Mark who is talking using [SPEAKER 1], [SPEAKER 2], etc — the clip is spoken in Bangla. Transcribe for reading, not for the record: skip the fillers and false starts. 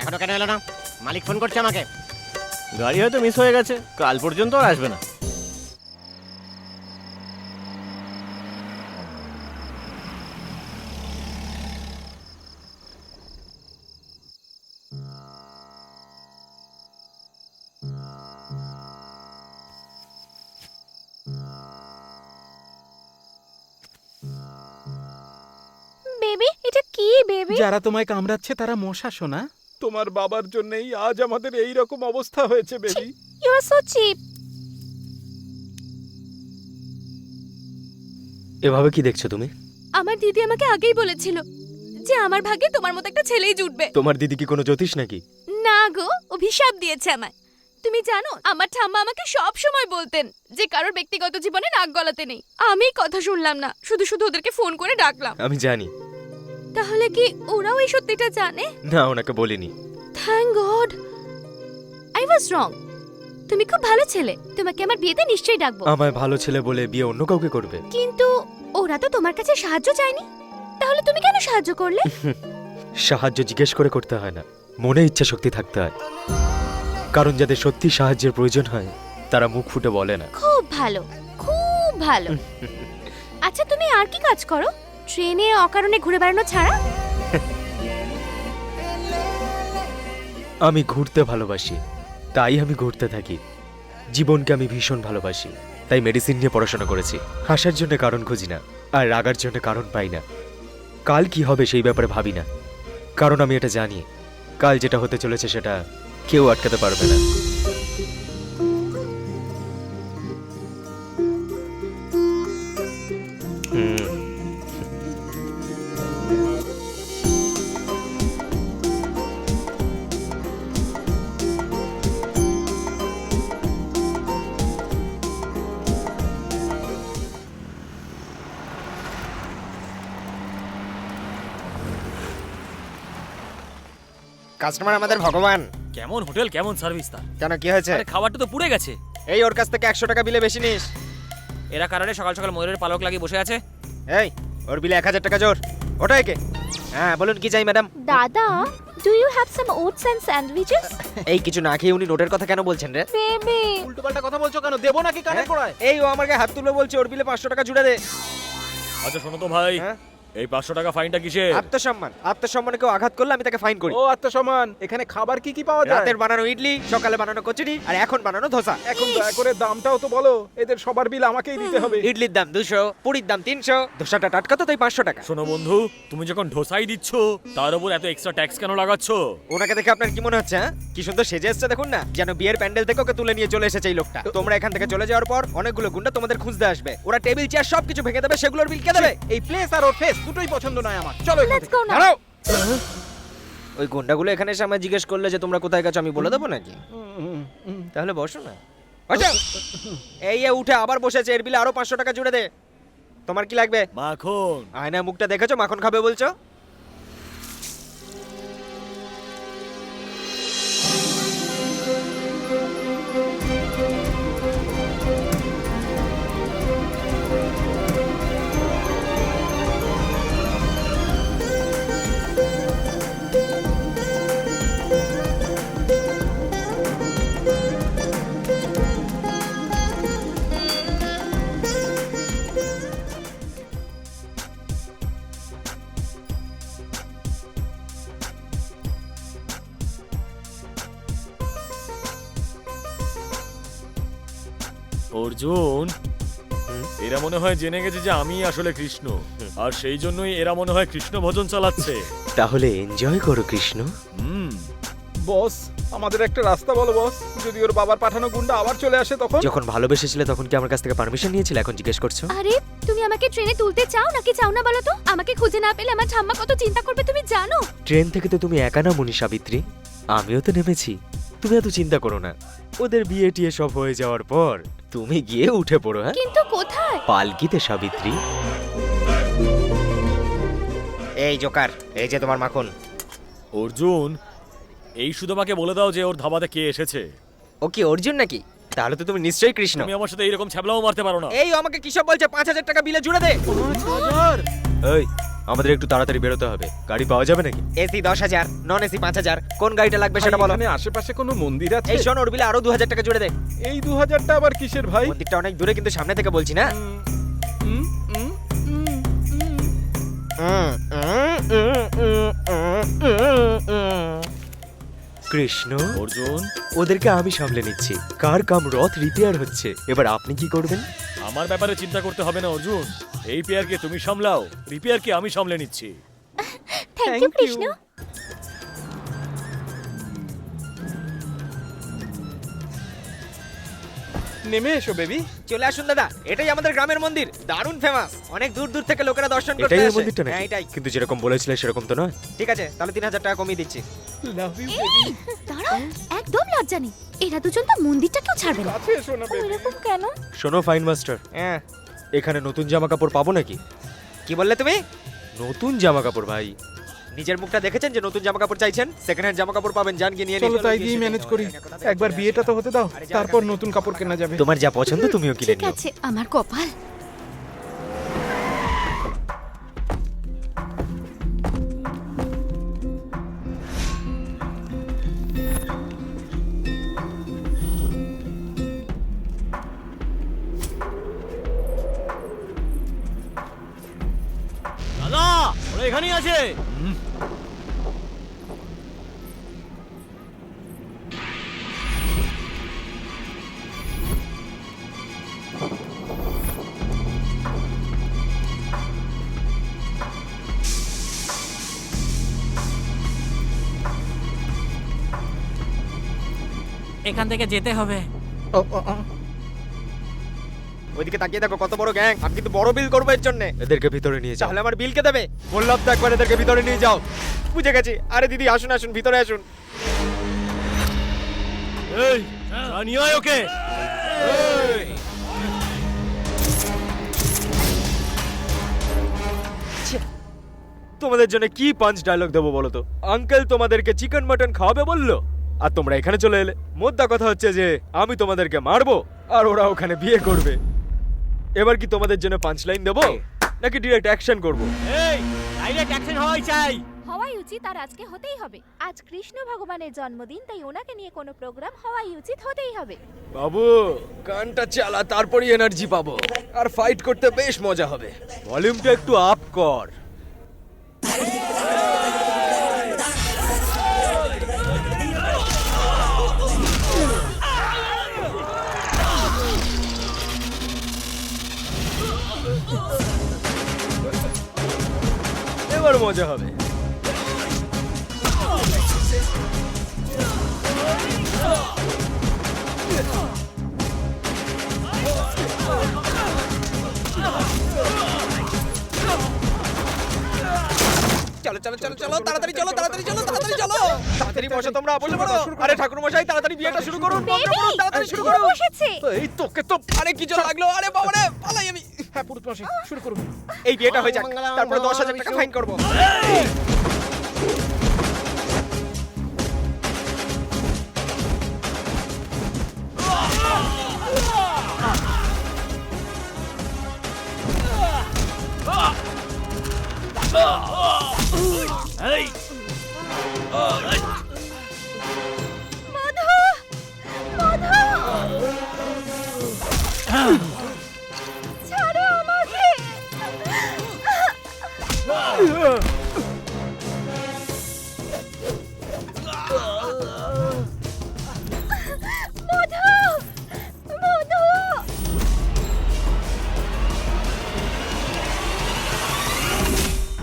[SPEAKER 1] এখনো কেন এলো না? মালিক ফোন করছে আমাকে।
[SPEAKER 2] গাড়ি হয়তো মিস হয়ে গেছে, কাল পর্যন্ত আর আসবে না।
[SPEAKER 3] বেবি, এটা কি বেবি?
[SPEAKER 4] যারা তোমায় কামড়াচ্ছে তারা মশা সোনা। তোমার বাবার জন্যই আজ আমাদের এই রকম অবস্থা হয়েছে baby.
[SPEAKER 3] You are so cheap.
[SPEAKER 5] এভাবে কি দেখছো তুমি?
[SPEAKER 3] আমার দিদি আমাকে আগেই বলেছিল যে আমার ভাগ্যে তোমার মতো একটা ছেলেই জুটবে।
[SPEAKER 5] তোমার দিদি কি কোনো জ্যোতিষ নাকি?
[SPEAKER 3] না গো, অভিশাপ দিয়েছে আমায়। তুমি জানো, আমার ঠাম্মা আমাকে সব সময় বলতেন যে কারোর ব্যক্তিগত জীবনে নাক গলাতে নেই। আমি কথা শুনলাম না, শুধু শুধু ওদেরকে ফোন করে ডাকলাম।
[SPEAKER 5] আমি জানি।
[SPEAKER 3] তাহলে কি ওরাও এই সত্যিটা জানে?
[SPEAKER 5] না, ওনাকে বলিনি।
[SPEAKER 3] থ্যাঙ্ক গড, আই ওয়াজ রং। তুমি খুব ভালো ছেলে, তোমাকে আমার বিয়েতে নিশ্চয়ই ডাকবো।
[SPEAKER 5] আমায় ভালো ছেলে বলে বিয়ে অন্য কাউকে করবে?
[SPEAKER 3] কিন্তু ওরা তো তোমার কাছে সাহায্য চায়নি, তাহলে তুমি কেন সাহায্য করলে?
[SPEAKER 5] সাহায্য জিজ্ঞেস করে করতে হয় না, মনে ইচ্ছা শক্তি থাকতে হয়। কারণ যাদের সত্যি সাহায্যের প্রয়োজন হয় তারা মুখ ফুটে বলে না।
[SPEAKER 3] খুব ভালো, খুব ভালো। আচ্ছা, তুমি আর কি কাজ করো ট্রেনে অকারণে ঘুরে বেড়ানো ছাড়া?
[SPEAKER 5] আমি ঘুরতে ভালোবাসি, তাই আমি ঘুরতে থাকি। জীবনকে আমি ভীষণ ভালোবাসি, তাই মেডিসিন নিয়ে পড়াশোনা করেছি। হাসার জন্য কারণ খুঁজি না, আর রাগার জন্য কারণ পাই না। কাল কি হবে সেই ব্যাপারে ভাবি না, কারণ আমি এটা জানি কাল যেটা হতে চলেছে সেটা কেউ আটকাতে পারবে না।
[SPEAKER 1] কাস্টমার আমাদের ভগবান।
[SPEAKER 6] কেমন হোটেল, কেমন সার্ভিস তার।
[SPEAKER 1] কেন, কি হয়েছে?
[SPEAKER 6] আরে খাবারটা তো পুড়ে গেছে।
[SPEAKER 1] এই ওর কাছ থেকে 100 টাকা বিলে বেশি নিস।
[SPEAKER 6] এরা কারণে সকাল সকাল ময়ূরের পালক লাগিয়ে বসে আছে।
[SPEAKER 1] এই ওর বিলে 1000 টাকা জোর। ওটাই কে? হ্যাঁ বলুন, কি চাই ম্যাডাম?
[SPEAKER 3] দাদা, do you have some oats and sandwiches?
[SPEAKER 1] এই কিছু না খেয়ে উনি নোটের কথা কেন বলছেন রে?
[SPEAKER 3] বেবি,
[SPEAKER 4] উল্টোপাল্টা কথা বলছো কেন? দেবো নাকি কানের পড়ায়?
[SPEAKER 1] এই ও আমাকে হাত তুলে বলছে ওর বিলে 500 টাকা জুড়ে দে।
[SPEAKER 6] আচ্ছা শোনো তো ভাই,
[SPEAKER 1] হ্যাঁ?
[SPEAKER 6] এই 500 টাকা ফাইনটা কিসের?
[SPEAKER 1] আত্মসম্মান, আত্মসম্মানে কেউ আঘাত করলে আমি তাকে ফাইন করি।
[SPEAKER 4] ও আত্মসম্মান। এখানে খাবার কি কি পাওয়া যায়?
[SPEAKER 1] রাতের বানানো ইডলি, সকালে বানানো কচুরি, আর এখন বানানো ধোসা।
[SPEAKER 4] এখন দয়া করে দামটাও তো বলো, এদের সবার বিল আমাকেই দিতে হবে।
[SPEAKER 1] ইডলির দাম 200, পুরির দাম 300, ধোসাটা টাটকা তো তাই 500 টাকা।
[SPEAKER 6] শোনো বন্ধু, তুমি যখন ঢোসাই দিচ্ছ তার উপর এত এক্সট্রা ট্যাক্স কেন লাগাচ্ছ?
[SPEAKER 1] ওনাকে দেখে আপনার কি মনে হচ্ছে? হ্যাঁ, কি সুন্দর সেজে এসেছে দেখুন না, যেন বিয়ের প্যান্ডেল থেকে ওকে তুলে নিয়ে চলে এসেছে এই লোকটা। তোমরা এখান থেকে চলে যাওয়ার পর অনেকগুলো গুন্ডা তোমাদের খুঁজতে আসবে। ওরা টেবিল চেয়ার সবকিছু ভেঙে দেবে, সেগুলোর বিল কে দেবে?
[SPEAKER 4] এই প্লেস আর ওর ফেস দুটোই পছন্দ নয় আমার। চলো এখান
[SPEAKER 3] লেটস
[SPEAKER 4] থেকে।
[SPEAKER 3] গো নাও।
[SPEAKER 1] দাঁড়াও। ওই গুন্ডাগুলো এখানে এসে আমায় জিজ্ঞেস করলে যে তোমরা কোথায় গেছো, আমি বলে দেবো নাকি? তাহলে বসো না। বসো। এই উঠে আবার বসেছে, এর বিলে আরো 500 টাকা জুড়ে দে। তোমার কি লাগবে?
[SPEAKER 6] মাখন।
[SPEAKER 1] আয়না মুখটা দেখেছো, মাখন খাবে বলছো?
[SPEAKER 6] অর্জুন, এরা মনে হয় জেনে গেছে যে আমি আসলে কৃষ্ণ, আর সেই জন্যই এরা মনে হয় কৃষ্ণ ভজন চালাচ্ছে।
[SPEAKER 5] তাহলে এনজয় করো কৃষ্ণ।
[SPEAKER 4] বস, আমাদের একটা রাস্তা বলো বস, যদি ওর বাবার পাঠানো গুন্ডা আবার চলে আসে তখন?
[SPEAKER 5] যখন ভালোবেসেছিলে তখন কি আমার কাছ থেকে পারমিশন নিয়েছিলে, এখন জিজ্ঞেস করছো?
[SPEAKER 3] আরে তুমি আমাকে ট্রেনে তুলতে চাও নাকি চাও না বলো তো? আমাকে খুঁজে না পেলে আমার ঠাম্মা কত চিন্তা করবে তুমি জানো?
[SPEAKER 5] ট্রেন থেকে তো তুমি একা না মনি সাবিত্রী, আমিও তো নেমেছি। তুমি এত চিন্তা করো না, ওদের বিয়ে টিয়ে সব হয়ে যাওয়ার পর তুমি গিয়ে উঠে পড়ো। হ্যাঁ,
[SPEAKER 3] কিন্তু কোথায়?
[SPEAKER 5] পালকিতে সাবিত্রী।
[SPEAKER 1] এই জোকার, এই যে তোমার মাখন।
[SPEAKER 6] অর্জুন, এই শুধু আমাকে বলে দাও যে ওর ধাবাতে কে এসেছে।
[SPEAKER 1] ও কি অর্জুন নাকি? তাহলে তো তুমি নিশ্চয়ই কৃষ্ণ।
[SPEAKER 6] তুমি আমার সাথে এইরকম ছ্যাবলাও মারতে পারো না।
[SPEAKER 1] এই ও আমাকে কিসব বলছে? 5000 টাকা বিলে জুড়ে দে।
[SPEAKER 4] 5000?
[SPEAKER 5] এই আমাদের একটু তাড়াতাড়ি বেরোতে হবে, গাড়ি পাওয়া যাবে নাকি?
[SPEAKER 1] এসি 10,000, নন এসি 5,000, কোন গাড়িটা লাগবে সেটা বলো।
[SPEAKER 4] এখানে আশেপাশে কোনো মন্দির আছে?
[SPEAKER 1] এই শোন, ওর বিলে আরো 2,000 টাকা জুড়ে দে।
[SPEAKER 4] এই 2000টা আবার কিসের ভাই?
[SPEAKER 1] মন্দিরটা অনেক দূরে, কিন্তু সামনে থেকে বলছি না।
[SPEAKER 4] উম, উম, উম, উম।
[SPEAKER 5] কৃষ্ণ,
[SPEAKER 6] অর্জুন,
[SPEAKER 5] ওদেরকে আমি সামলে নিচ্ছি। কার কাম রথ রিপেয়ার হচ্ছে, এবার আপনি কি করবেন?
[SPEAKER 6] আমার ব্যাপারে চিন্তা করতে হবে না অর্জুন। এই পেয়ারকে তুমি সামলাও, রিপেয়ারকে আমি সামলে নিচ্ছি।
[SPEAKER 3] Thank you Krishna.
[SPEAKER 4] নেমে এসো বেবি।
[SPEAKER 1] চলে আসুন দাদা, এটাই আমাদের গ্রামের মন্দির, দারুণ ফেমাস। অনেক দূর দূর থেকে লোকেরা দর্শন করতে
[SPEAKER 5] এটাই ওই
[SPEAKER 1] আসে।
[SPEAKER 5] মন্দিরটা
[SPEAKER 1] হ্যাঁ,
[SPEAKER 5] নাকি?
[SPEAKER 1] এটাই।
[SPEAKER 5] কিন্তু যেরকম বলেছিলে সেরকম তো নয়।
[SPEAKER 1] ঠিক আছে, তাহলে 3,000 টাকা কমিয়ে দিচ্ছি।
[SPEAKER 4] Love you baby.
[SPEAKER 3] দাঁড়াও, একদম লজ্জা নেই। এরা দুজন তো মন্দিরটাকেও ছাড়বে না।
[SPEAKER 4] কাছে এসো না বেবি।
[SPEAKER 3] এরকম কেন?
[SPEAKER 5] শোনো ফাইন মাস্টার,
[SPEAKER 1] হ্যাঁ,
[SPEAKER 5] এখানে নতুন জামা কাপড় পাবো নাকি?
[SPEAKER 1] কি বললে তুমি?
[SPEAKER 5] নতুন জামা কাপড় ভাই।
[SPEAKER 1] নিজের মুখটা দেখেছেন যে নতুন জামা কাপড় চাইছেন? সেকেন্ড হ্যান্ড জামা কাপড় পাবেন, জান গিয়ে নিয়ে
[SPEAKER 4] চলো
[SPEAKER 1] নিন।
[SPEAKER 4] তাই দিয়ে ম্যানেজ করি। একবার বিয়েটা তো হতে দাও, তারপর নতুন কাপড় কেনা যাবে।
[SPEAKER 5] তোমার যা পছন্দ তুমিও কিনে
[SPEAKER 3] ঠিক
[SPEAKER 5] নিও।
[SPEAKER 3] আছে, আমার কপাল।
[SPEAKER 2] দাদা, ওরা এখানেই আছে।
[SPEAKER 7] এখান থেকে যেতে হবে।
[SPEAKER 1] ওইদিকে তাকিয়ে দেখো, কত বড় গ্যাং। আমি কিন্তু বড় বিল করবো এর জন্য।
[SPEAKER 5] এদেরকে ভিতরে নিয়ে যাও।
[SPEAKER 1] তাহলে আমার বিল কে দেবে? বললাম তো একবার এদেরকে ভিতরে নিয়ে যাও। বুঝে গেছি। আরে দিদি, আসুন আসুন, ভিতরে আসুন।
[SPEAKER 2] এই, জানিয়ে আয় ওকে।
[SPEAKER 5] তোমাদের জন্য কি পাঞ্চ ডায়লগ দেবো বলো তো? আঙ্কেল তোমাদেরকে চিকেন মাটন খাওয়াবে বললো, আর তোমরা এখানে চলে এলে। মোদ্দা কথা হচ্ছে যে আমি তোমাদেরকে মারবো আর ওরা ওখানে বিয়ে করবে। এবার কি তোমাদের জন্য পাঞ্চ লাইন দেবো নাকি ডিরেক্ট অ্যাকশন করবো?
[SPEAKER 2] এই, ডাইরেক্ট অ্যাকশন হওয়াই চাই।
[SPEAKER 8] হওয়াই উচিত, আর আজকে হতেই হবে। আজ কৃষ্ণ ভগবানের জন্মদিন, তাই ওনাকে নিয়ে কোনো প্রোগ্রাম হওয়াই উচিত, হতেই হবে।
[SPEAKER 5] বাবু, গানটা চালা, তারপরই এনার্জি পাবো আর ফাইট করতে বেশ মজা হবে। ভলিউমটা একটু আপ কর। এবার মজা হবে।
[SPEAKER 1] চলো চলো চলো চলো, তাড়াতাড়ি চলো, তাড়াতাড়ি চলো, তাড়াতাড়ি চলো। তাড়াতাড়ি বসো তোমরা, বসে পড়ো। আরে ঠাকুর মশাই, তাড়াতাড়ি বিয়েটা শুরু করুন। মন্ত্র পড়ুন, তাড়াতাড়ি শুরু করুন।
[SPEAKER 8] বসেছে।
[SPEAKER 1] এই তোকে তো আরে কি জল লাগলো? আরে বাবা রে, পালাই আমি।
[SPEAKER 4] হ্যাঁ পুরুষ মশাই, শুরু করুন।
[SPEAKER 1] এই বিয়েটা হয়ে যাক, তারপরে 10,000 টাকা ফাইন করবো।